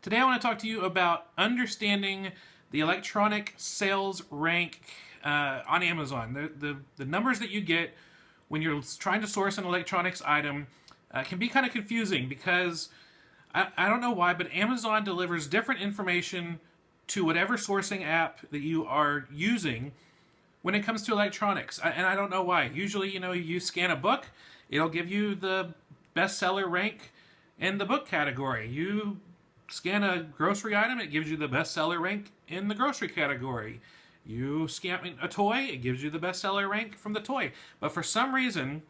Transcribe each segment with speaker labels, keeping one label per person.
Speaker 1: Today I want to talk to you about understanding the electronic sales rank on Amazon. The numbers that you get when you're trying to source an electronics item can be kind of confusing because I don't know why, but Amazon delivers different information to whatever sourcing app that you are using when it comes to electronics. And I don't know why. Usually, you scan a book, it'll give you the bestseller rank in the book category. You scan a grocery item, it gives you the bestseller rank in the grocery category. You scan a toy, it gives you the bestseller rank from the toy. But for some reason,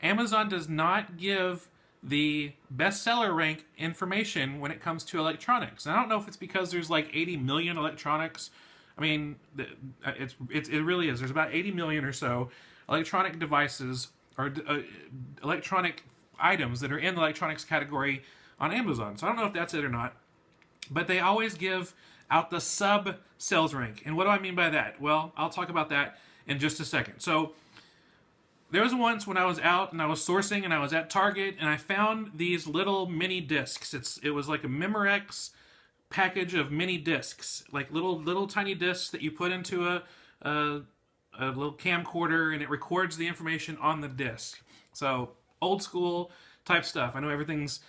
Speaker 1: Amazon does not give the bestseller rank information when it comes to electronics. And I don't know if it's because there's like 80 million electronics. I mean, it really is. There's about 80 million or so electronic devices or electronic items that are in the electronics category on Amazon. So I don't know if that's it or not. But they always give out the sub sales rank. And what do I mean by that? Well, I'll talk about that in just a second. So there was once when I was out and I was sourcing and I was at Target and I found these little mini discs. It was like a Memorex package of mini discs, like little tiny discs that you put into a little camcorder and it records the information on the disc. So old school type stuff. I know everything's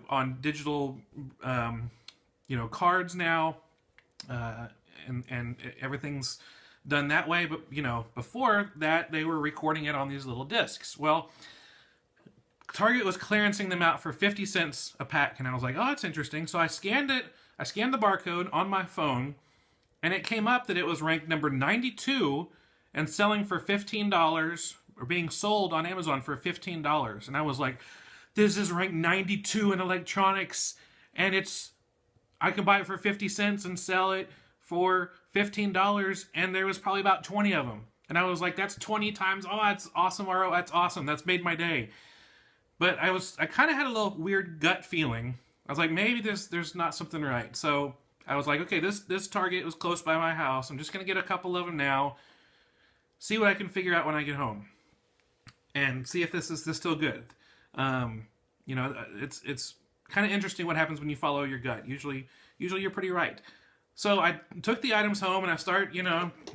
Speaker 1: on digital cards now, and everything's done that way, but before that they were recording it on these little discs. Well, Target was clearancing them out for 50 cents a pack, and I was like, oh, that's interesting. So I scanned it. I scanned the barcode on my phone, and it came up that it was ranked number 92 and selling for $15, or being sold on Amazon for $15. And I was like, this is ranked 92 in electronics, and I could buy it for 50 cents and sell it for $15, and there was probably about 20 of them. And I was like, that's 20 times, oh, that's awesome, RO, that's awesome, that's made my day. But I kind of had a little weird gut feeling. I was like, maybe there's not something right. So I was like, okay, this Target was close by my house. I'm just going to get a couple of them now, see what I can figure out when I get home, and see if this is still good. It's kind of interesting what happens when you follow your gut. Usually you're pretty right. So I took the items home and I start,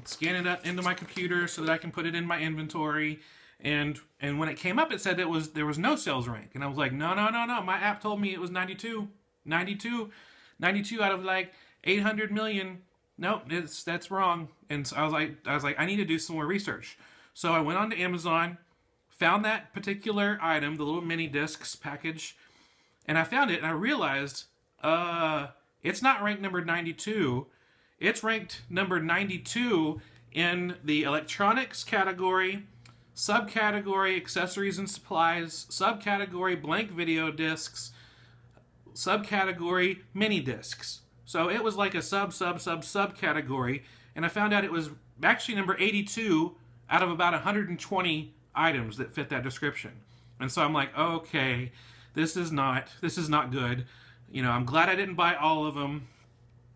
Speaker 1: scanning it into my computer so that I can put it in my inventory. And when it came up, it said there was no sales rank. And I was like, no. My app told me it was 92 out of like 800 million. Nope, that's wrong. And so I was like, I need to do some more research. So I went on to Amazon, found that particular item, the little mini discs package, and I found it and I realized, it's not ranked number 92. It's ranked number 92 in the electronics category, subcategory accessories and supplies, subcategory blank video discs, subcategory mini discs. So it was like a subcategory, and I found out it was actually number 82 out of about 120 items that fit that description. And so I'm like, okay, this is not good. I'm glad I didn't buy all of them,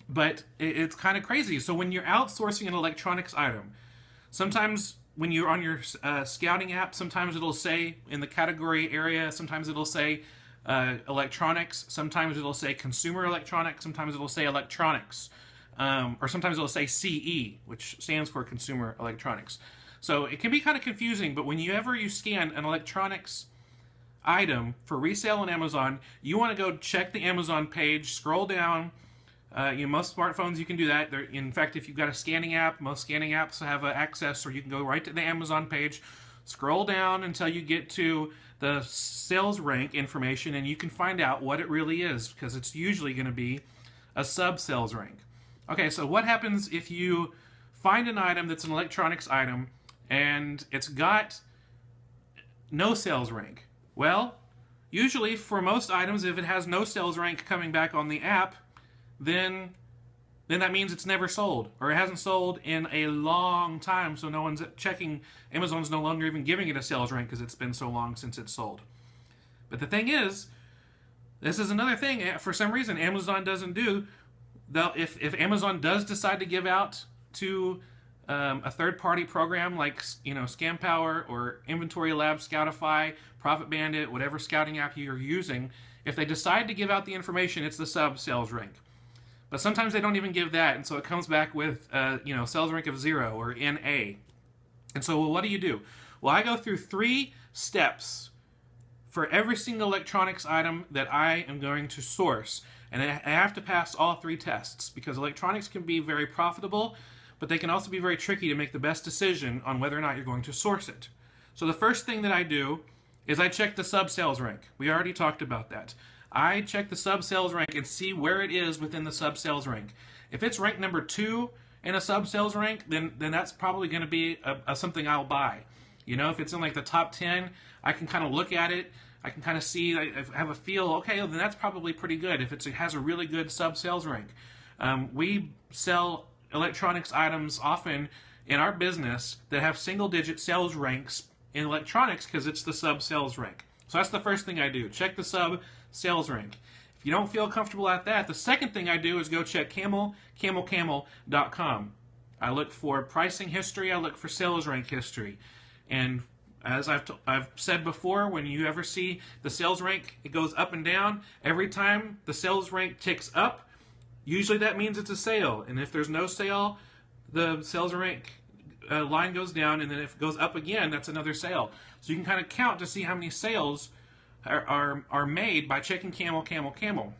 Speaker 1: but it's kind of crazy. So when you're outsourcing an electronics item, sometimes when you're on your scouting app, sometimes it'll say in the category area, sometimes it'll say electronics, sometimes it'll say consumer electronics, sometimes it'll say electronics, or sometimes it'll say CE, which stands for consumer electronics. So it can be kind of confusing, but whenever you scan an electronics item for resale on Amazon, you want to go check the Amazon page, scroll down. Most smartphones you can do that. In fact, if you've got a scanning app, most scanning apps have access, or you can go right to the Amazon page, scroll down until you get to the sales rank information, and you can find out what it really is, because it's usually going to be a sub sales rank. Okay, so what happens if you find an item that's an electronics item and it's got no sales rank? Well, usually for most items, if it has no sales rank coming back on the app, then that means it's never sold, or it hasn't sold in a long time, so no one's checking. Amazon's no longer even giving it a sales rank because it's been so long since it's sold. But the thing is, this is another thing, for some reason Amazon doesn't do. If Amazon does decide to give out to a third-party program like ScamPower or Inventory Lab, Scoutify, Profit Bandit, whatever scouting app you're using, If they decide to give out the information, it's the sub sales rank. But sometimes they don't even give that, and so it comes back with sales rank of 0 or NA. And so, well, what do? Well, I go through 3 steps for every single electronics item that I am going to source. And I have to pass all 3 tests, because electronics can be very profitable, but they can also be very tricky to make the best decision on whether or not you're going to source it. So the first thing that I do is I check the sub-sales rank. We already talked about that. I check the sub-sales rank and see where it is within the sub-sales rank. If it's rank number 2 in a sub-sales rank, then that's probably going to be something I'll buy. If it's in like the top 10, I can kind of look at it. I can kind of see, I have a feel, okay, well, then that's probably pretty good if it has a really good sub-sales rank. We sell electronics items often in our business that have single-digit sales ranks in electronics because it's the sub-sales rank. So that's the first thing I do, check the sub-sales rank. If you don't feel comfortable at that, the second thing I do is go check camel.com. I look for pricing history, I look for sales rank history. And as I've said before, when you ever see the sales rank, it goes up and down. Every time the sales rank ticks up, usually that means it's a sale. And if there's no sale, the sales rank line goes down, and then if it goes up again, that's another sale. So you can kind of count to see how many sales are made by checking camel.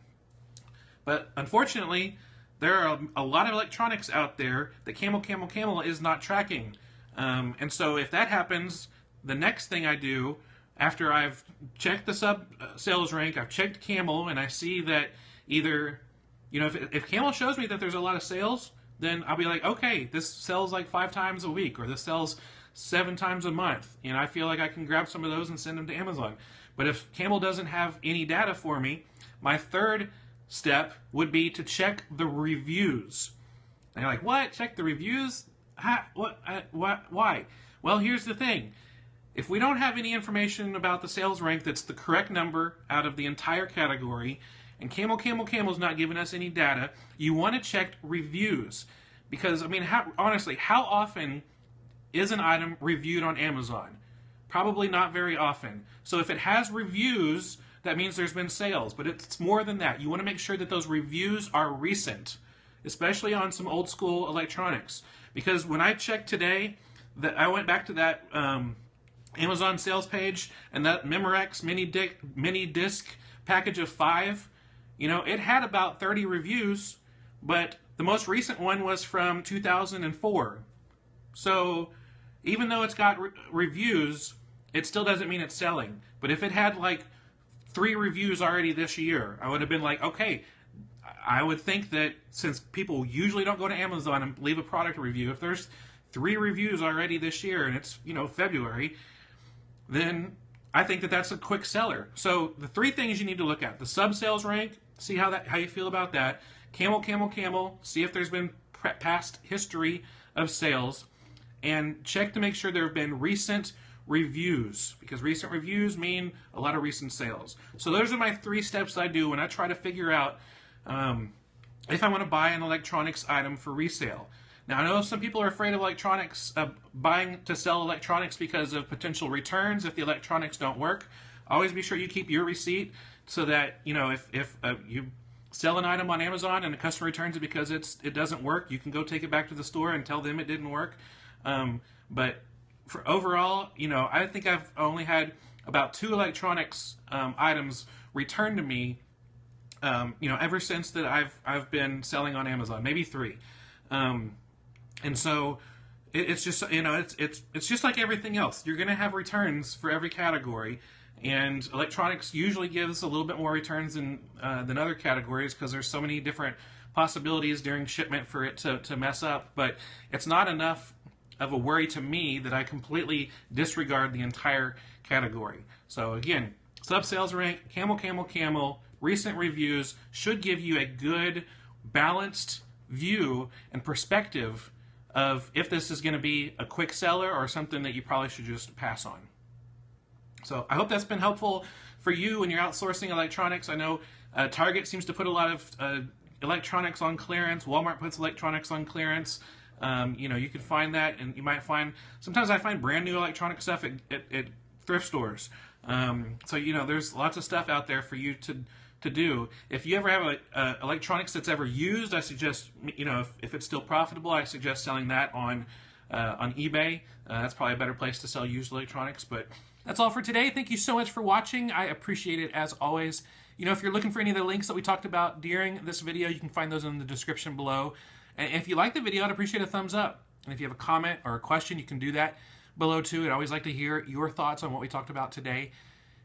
Speaker 1: But unfortunately, there are a lot of electronics out there that camel is not tracking. And so if that happens, the next thing I do, after I've checked the sales rank, I've checked Camel, and I see that either, if Camel shows me that there's a lot of sales, then I'll be like, okay, this sells like 5 times a week, or this sells 7 times a month, and I feel like I can grab some of those and send them to Amazon. But if Camel doesn't have any data for me, my third step would be to check the reviews. And you're like, what? Check the reviews? Why? Well, here's the thing. If we don't have any information about the sales rank that's the correct number out of the entire category, and Camel's not giving us any data, you want to check reviews. Because, honestly, how often is an item reviewed on Amazon? Probably not very often. So if it has reviews, that means there's been sales. But it's more than that. You want to make sure that those reviews are recent, especially on some old school electronics. Because when I checked today, I went back to that Amazon sales page, and that Memorex mini disc package of 5, it had about 30 reviews, but the most recent one was from 2004. So even though it's got reviews, it still doesn't mean it's selling. But if it had like 3 reviews already this year, I would have been like, okay, I would think that since people usually don't go to Amazon and leave a product review, if there's 3 reviews already this year and it's, February, then I think that that's a quick seller. So the 3 things you need to look at: the sub-sales rank, see how you feel about that. Camel, see if there's been past history of sales, and check to make sure there have been recent reviews, because recent reviews mean a lot of recent sales. So those are my 3 steps I do when I try to figure out if I want to buy an electronics item for resale. Now, I know some people are afraid of electronics, buying to sell electronics because of potential returns if the electronics don't work. Always be sure you keep your receipt so that, if you sell an item on Amazon and the customer returns it because it doesn't work, you can go take it back to the store and tell them it didn't work. But for overall, I think I've only had about 2 electronics items returned to me, ever since that I've been selling on Amazon, maybe 3. And so it's just, it's just like everything else. You're going to have returns for every category, and electronics usually gives a little bit more returns than other categories because there's so many different possibilities during shipment for it to mess up. But it's not enough of a worry to me that I completely disregard the entire category. So again, sub-sales rank, Camel, recent reviews should give you a good, balanced view and perspective of if this is going to be a quick seller or something that you probably should just pass on. So I hope that's been helpful for you when you're outsourcing electronics. I know Target seems to put a lot of electronics on clearance. Walmart puts electronics on clearance. You can find that, and you might find, sometimes I find brand new electronic stuff at thrift stores. So there's lots of stuff out there for you to to do. If you ever have electronics that's ever used, I suggest, if it's still profitable, I suggest selling that on eBay. That's probably a better place to sell used electronics. But that's all for today. Thank you so much for watching. I appreciate it as always. If you're looking for any of the links that we talked about during this video, you can find those in the description below. And if you like the video, I'd appreciate a thumbs up. And if you have a comment or a question, you can do that below too. I'd always like to hear your thoughts on what we talked about today.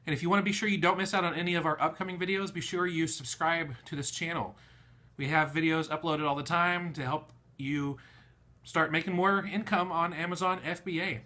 Speaker 1: And if you want to be sure you don't miss out on any of our upcoming videos, be sure you subscribe to this channel. We have videos uploaded all the time to help you start making more income on Amazon FBA.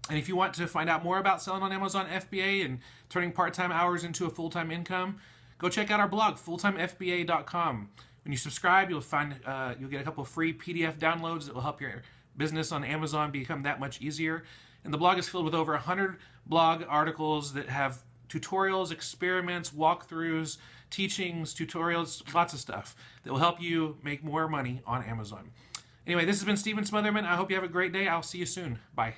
Speaker 1: And if you want to find out more about selling on Amazon FBA and turning part-time hours into a full-time income, go check out our blog, fulltimefba.com. When you subscribe, you'll get a couple of free PDF downloads that will help your business on Amazon become that much easier. And the blog is filled with over 100 blog articles that have tutorials, experiments, walkthroughs, teachings, tutorials, lots of stuff that will help you make more money on Amazon. Anyway, this has been Steven Smotherman. I hope you have a great day. I'll see you soon. Bye.